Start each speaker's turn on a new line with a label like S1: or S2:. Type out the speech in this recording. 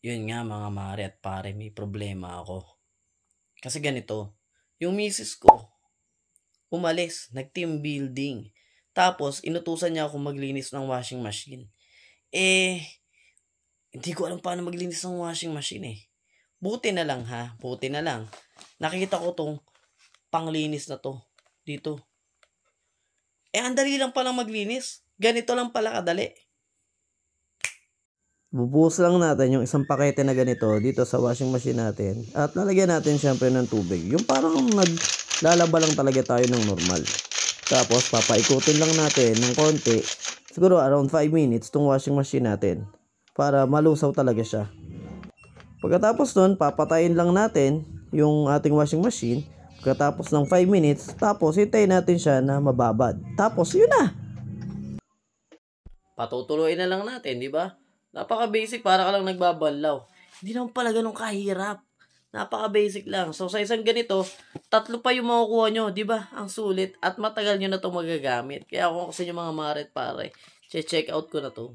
S1: Yun nga mga mare at pare, may problema ako. Kasi ganito, yung misis ko, umalis, nag-team building. Tapos, inutusan niya ako maglinis ng washing machine. Eh, hindi ko alam paano maglinis ng washing machine eh. Buti na lang ha, buti na lang. Nakita ko tong panglinis na to, dito. Ang dali lang palang maglinis. Ganito lang pala kadali. Bubuhos lang natin yung isang pakete na ganito dito sa washing machine natin. At lalagyan natin syempre ng tubig. Yung parang naglalaba lang talaga tayo ng normal. Tapos papaikutin lang natin ng konti. Siguro around 5 minutes tong washing machine natin. Para malusaw talaga siya. Pagkatapos nun, papatayin lang natin yung ating washing machine. Pagkatapos ng 5 minutes, tapos hintayin natin siya na mababad. Tapos yun na. Patutuloy na lang natin, di ba? Napaka-basic, para ka lang nagbabanlaw. Hindi naman pala ganun kahirap. Napaka-basic lang. So, sa isang ganito, 3 pa yung makukuha nyo, di ba? Ang sulit at matagal nyo na ito magagamit. Kaya kung kasi yung mga maret pare, check out ko na to.